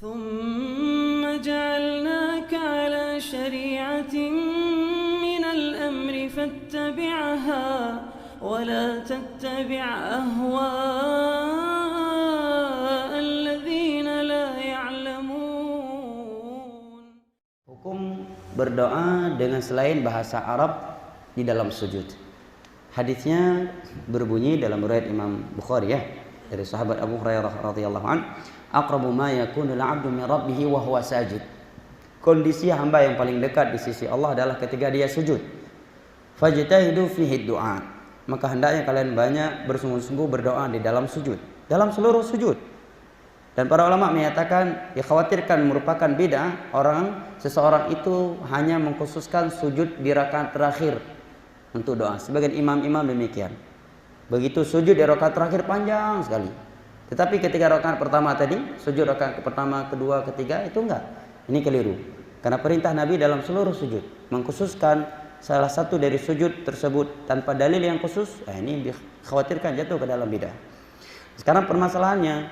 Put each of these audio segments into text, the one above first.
ثم جعلناك على شريعة من الأمر فاتبعها ولا تتبع أهواء الذين لا يعلمون. Hukum berdoa dengan selain bahasa Arab di dalam sujud. Hadisnya berbunyi dalam riwayat Imam Bukhari ya, dari sahabat Abu Hurairah radhiyallahu an, aqrabu ma yakunu al-'abdu min rabbih wa huwa sajid. Kondisi hamba yang paling dekat di sisi Allah adalah ketika dia sujud. Fajtahidu fihi du'a. Maka hendaknya kalian banyak bersungguh-sungguh berdoa di dalam sujud, dalam seluruh sujud. Dan para ulama menyatakan dikhawatirkan merupakan bid'ah seseorang itu hanya mengkhususkan sujud di rakaat terakhir untuk doa. Sebagian imam-imam demikian. Begitu sujud di rakaat terakhir panjang sekali. Tetapi ketika rakaat pertama tadi, sujud rakaat pertama, kedua, ketiga itu enggak. Ini keliru. Karena perintah Nabi dalam seluruh sujud mengkhususkan salah satu dari sujud tersebut tanpa dalil yang khusus, ini dikhawatirkan jatuh ke dalam bid'ah. Sekarang permasalahannya,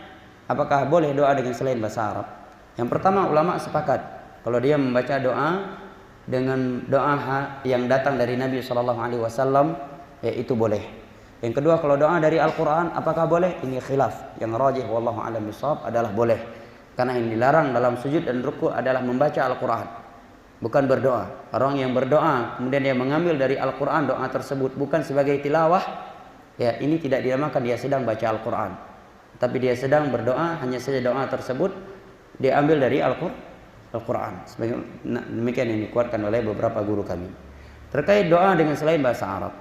apakah boleh doa dengan selain bahasa Arab? Yang pertama, ulama sepakat kalau dia membaca doa dengan doa yang datang dari Nabi SAW, ya itu boleh. Yang kedua, kalau doa dari Al-Quran, apakah boleh? Ini khilaf. Yang rajih wallahu a'lam bishawab adalah boleh. Karena yang dilarang dalam sujud dan ruku adalah membaca Al-Quran, bukan berdoa. Orang yang berdoa kemudian dia mengambil dari Al-Quran doa tersebut bukan sebagai tilawah, ya ini tidak dinamakan dia sedang baca Al-Quran, tapi dia sedang berdoa, hanya saja doa tersebut diambil dari Al-Quran. Demikian yang dikuatkan oleh beberapa guru kami. Terkait doa dengan selain bahasa Arab,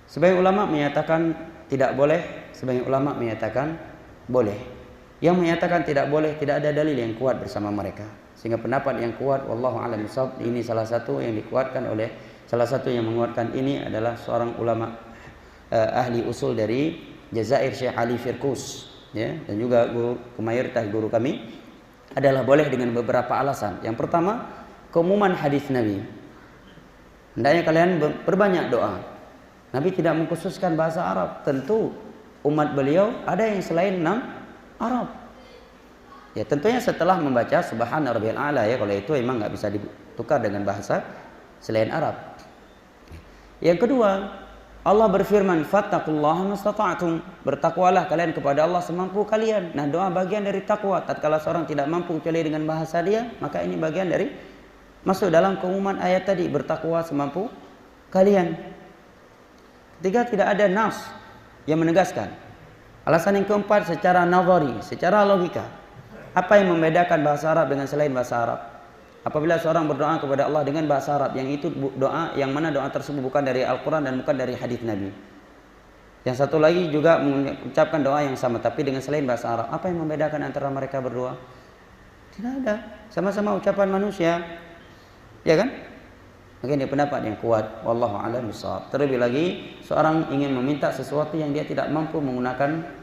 sebagian ulama menyatakan tidak boleh, sebagian ulama menyatakan boleh. Yang menyatakan tidak boleh tidak ada dalil yang kuat bersama mereka. Sehingga pendapat yang kuat wallahu a'lam bishawab, ini salah satu yang dikuatkan oleh salah satu yang menguatkan ini adalah seorang ulama ahli usul dari Jazair, Syekh Ali Firkus, ya, dan juga mayoritas guru kami adalah boleh dengan beberapa alasan. Yang pertama, keumuman hadis Nabi. Hendaknya kalian berbanyak doa. Nabi tidak mengkhususkan bahasa Arab. Tentu umat beliau ada yang selain Arab. Ya tentunya setelah membaca Subhana Rabbiyal A'la, ya, kalau itu memang nggak bisa ditukar dengan bahasa selain Arab. Yang kedua, Allah berfirman, fattaqullaha mastata'tum, bertakwalah kalian kepada Allah semampu kalian. Nah, doa bagian dari takwa. Tatkala seorang tidak mampu kecuali dengan bahasa dia, maka ini bagian dari masuk dalam keumuman ayat tadi, bertakwa semampu kalian. Ketiga, tidak ada nas yang menegaskan. Alasan yang keempat, secara nazari, secara logika, apa yang membedakan bahasa Arab dengan selain bahasa Arab? Apabila seorang berdoa kepada Allah dengan bahasa Arab, yang itu doa, yang mana doa tersebut bukan dari Al-Quran dan bukan dari hadis Nabi. Yang satu lagi juga mengucapkan doa yang sama tapi dengan selain bahasa Arab. Apa yang membedakan antara mereka berdua? Tidak ada. Sama-sama ucapan manusia. Ya kan? Maka ini pendapat yang kuat. Wallahu a'lam bishawab. Terlebih lagi seorang ingin meminta sesuatu yang dia tidak mampu menggunakan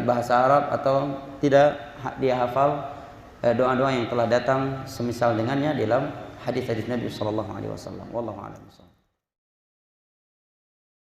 bahasa Arab atau tidak dia hafal doa-doa yang telah datang semisal dengannya dalam hadis-hadis Nabi sallallahu alaihi wasallam. Wallahu a'lam bishawab.